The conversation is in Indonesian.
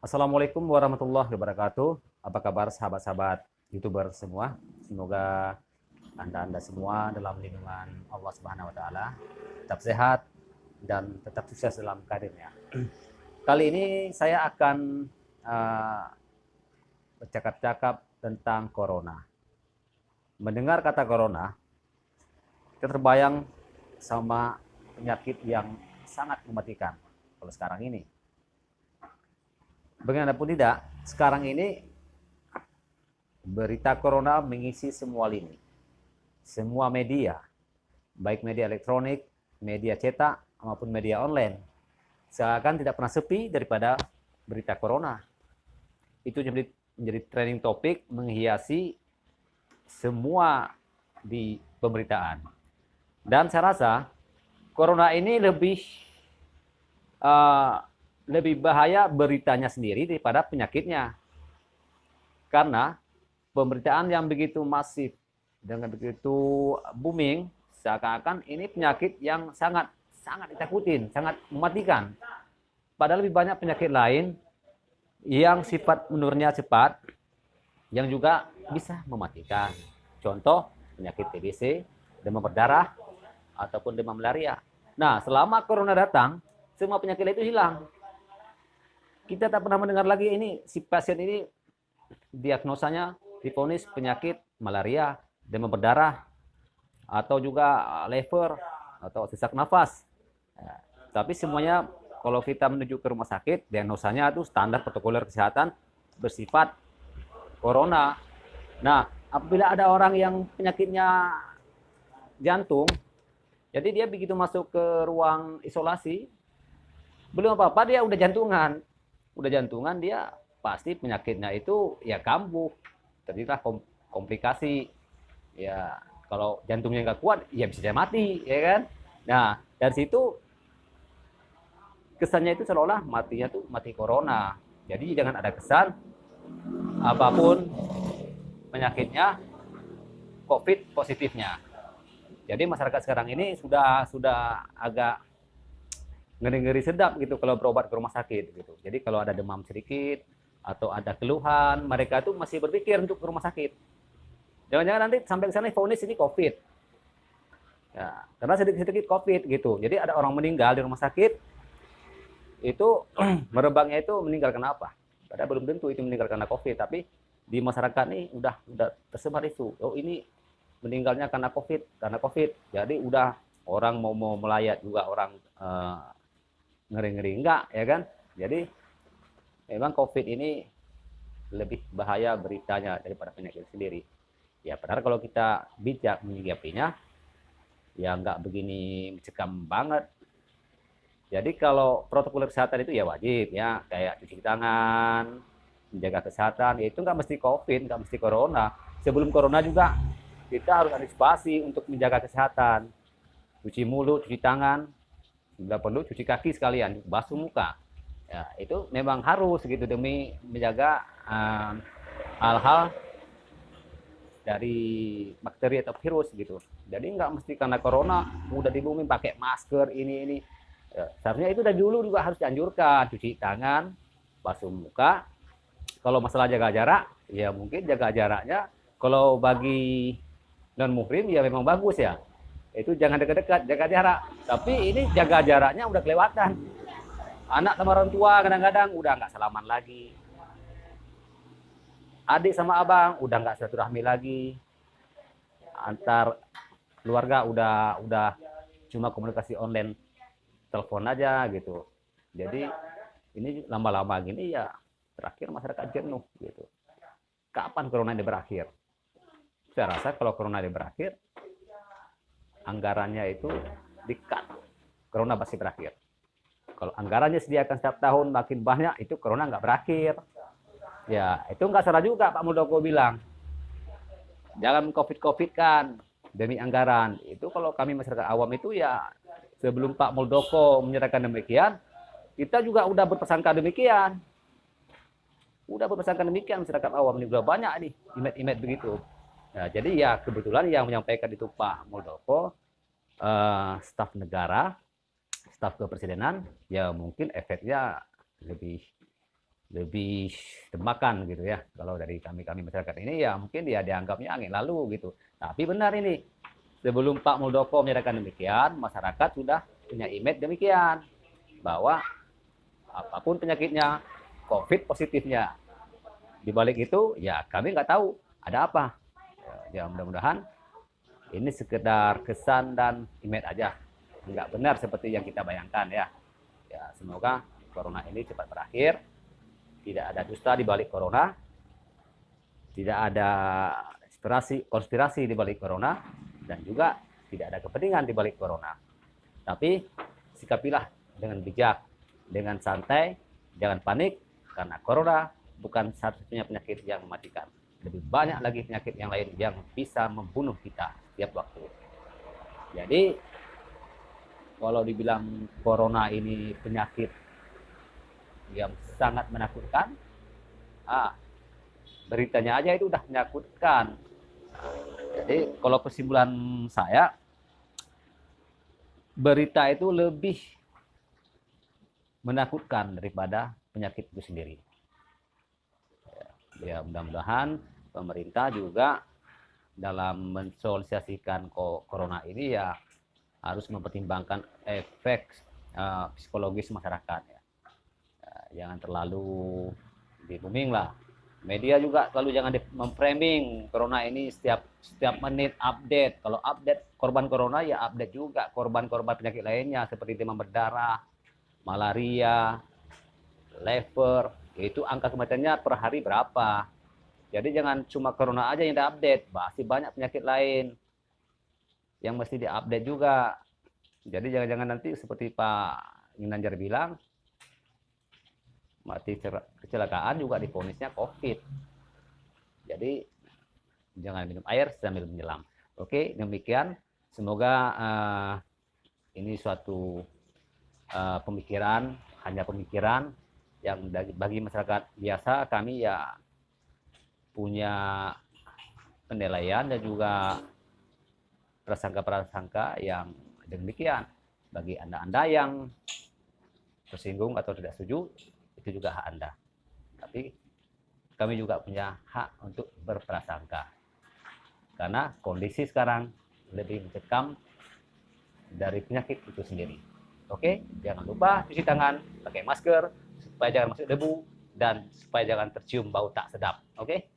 Assalamualaikum warahmatullahi wabarakatuh. Apa kabar sahabat-sahabat YouTuber semua? Semoga Anda semua dalam lindungan Allah Subhanahu wa taala, tetap sehat dan tetap sukses dalam karirnya. Kali ini saya akan bercakap-cakap tentang corona. Mendengar kata corona, kita terbayang sama penyakit yang sangat mematikan kalau sekarang ini. Bagaimanapun tidak, sekarang ini berita corona mengisi semua lini, semua media, baik media elektronik, media cetak, maupun media online. Seakan tidak pernah sepi daripada berita corona. Itu menjadi trending topik menghiasi semua di pemberitaan. Dan saya rasa corona ini lebih bahaya beritanya sendiri daripada penyakitnya. Karena pemberitaan yang begitu masif dengan begitu booming, seakan-akan ini penyakit yang sangat ditakutin, sangat mematikan. Padahal lebih banyak penyakit lain yang sifat menurunnya cepat, yang juga bisa mematikan. Contoh penyakit TBC, demam berdarah, ataupun demam malaria. Nah, selama corona datang, semua penyakit itu hilang. Kita tak pernah mendengar lagi ini si pasien ini diagnosanya divonis penyakit malaria, demam berdarah, atau juga lever atau sesak nafas. Ya, tapi semuanya kalau kita menuju ke rumah sakit, diagnosanya itu standar protokoler kesehatan bersifat corona. Nah, apabila ada orang yang penyakitnya jantung, jadi dia begitu masuk ke ruang isolasi, belum apa-apa dia udah jantungan. Udah jantungan dia pasti penyakitnya itu ya kambuh, terjadilah komplikasi. Ya kalau jantungnya nggak kuat ya bisa mati, ya kan. Nah dari situ kesannya itu seolah-olah matinya tuh mati corona. Jadi jangan ada kesan apapun penyakitnya COVID positifnya. Jadi masyarakat sekarang ini sudah agak ngeri-ngeri sedap gitu kalau berobat ke rumah sakit gitu. Jadi kalau ada demam sedikit atau ada keluhan, mereka tuh masih berpikir untuk ke rumah sakit. Jangan-jangan nanti sampai ke sana vonis ini COVID. Ya, karena sedikit-sedikit COVID gitu. Jadi ada orang meninggal di rumah sakit, itu merebaknya itu meninggal kenapa? Padahal belum tentu itu meninggal karena COVID, tapi di masyarakat nih udah tersebar isu. Oh ini meninggalnya karena COVID, karena COVID. Jadi udah orang mau melayat juga orang ngeri-ngeri enggak, ya kan? Jadi memang COVID ini lebih bahaya beritanya daripada penyakit sendiri. Ya padahal kalau kita bijak menyikapinya, ya nggak begini mencekam banget. Jadi kalau protokol kesehatan itu ya wajib ya, kayak cuci tangan, menjaga kesehatan, ya itu nggak mesti COVID, nggak mesti corona. Sebelum corona juga kita harus antisipasi untuk menjaga kesehatan. Cuci mulut, cuci tangan, nggak perlu cuci kaki sekalian, basuh muka. Ya, itu memang harus gitu demi menjaga hal-hal dari bakteri atau virus gitu. Jadi nggak mesti karena corona udah dibooming pakai masker ini. Ya, seharusnya itu dari dulu juga harus dianjurkan cuci tangan, basuh muka. Kalau masalah jaga jarak, ya mungkin jaga jaraknya. Kalau bagi non muhrim ya memang bagus ya. Itu jangan dekat-dekat, jaga jarak. Tapi ini jaga jaraknya udah kelewatan. Anak sama orang tua kadang-kadang udah nggak salaman lagi. Adik sama abang udah nggak silaturahmi lagi. Antar keluarga udah cuma komunikasi online, telepon aja gitu. Jadi ini lama-lama gini ya terakhir masyarakat jenuh gitu. Kapan corona ini berakhir? Saya rasa kalau corona ini berakhir, anggarannya itu di-cut. Corona pasti berakhir. Kalau anggarannya sediakan setiap tahun makin banyak, itu corona nggak berakhir. Ya, itu nggak salah juga Pak Muldoko bilang. Jangan covid kan demi anggaran. Itu kalau kami masyarakat awam itu ya sebelum Pak Muldoko menyerahkan demikian, kita juga udah berpersangka demikian. Udah berpersangka demikian masyarakat awam ini udah banyak nih imet-imet begitu. Nah, jadi ya kebetulan yang menyampaikan itu Pak Muldoko, staf negara, staf kepresidenan, ya mungkin efeknya lebih lebih temakan gitu ya. Kalau dari kami masyarakat ini ya mungkin dia dianggapnya angin lalu gitu. Tapi benar ini, sebelum Pak Muldoko menyatakan demikian, masyarakat sudah punya image demikian bahwa apapun penyakitnya, COVID positifnya. Di balik itu ya kami nggak tahu ada apa. Ya mudah-mudahan ini sekedar kesan dan image aja, nggak benar seperti yang kita bayangkan ya. Ya semoga corona ini cepat berakhir. Tidak ada dusta di balik corona, tidak ada konspirasi di balik corona, dan juga tidak ada kepentingan di balik corona. Tapi sikapilah dengan bijak, dengan santai, jangan panik, karena corona bukan satu-satunya penyakit yang mematikan. Lebih banyak lagi penyakit yang lain yang bisa membunuh kita setiap waktu. Jadi, kalau dibilang corona ini penyakit yang sangat menakutkan, beritanya aja itu udah menakutkan. Jadi kalau kesimpulan saya, berita itu lebih menakutkan daripada penyakit itu sendiri. Ya mudah-mudahan pemerintah juga dalam mensosialisasikan corona ini ya harus mempertimbangkan efek psikologis masyarakat ya. Jangan terlalu di booming lah. Media juga selalu jangan memframing corona ini setiap menit update. Kalau update korban corona ya update juga korban-korban penyakit lainnya seperti demam berdarah, malaria, lever, itu angka kematiannya per hari berapa. Jadi jangan cuma corona aja yang diupdate, masih banyak penyakit lain yang mesti diupdate juga. Jadi jangan-jangan nanti seperti Pak Ginanjar bilang, mati kecelakaan juga divonisnya COVID. Jadi jangan minum air sambil menyelam. Oke, demikian. Semoga ini suatu pemikiran, hanya pemikiran yang bagi masyarakat biasa kami ya punya penilaian dan juga prasangka-prasangka yang demikian. Bagi Anda yang tersinggung atau tidak setuju, itu juga hak Anda. Tapi kami juga punya hak untuk berprasangka. Karena kondisi sekarang lebih mencekam dari penyakit itu sendiri. Oke, jangan lupa cuci tangan, pakai masker, supaya jangan masuk debu, dan supaya jangan tercium bau tak sedap. Oke?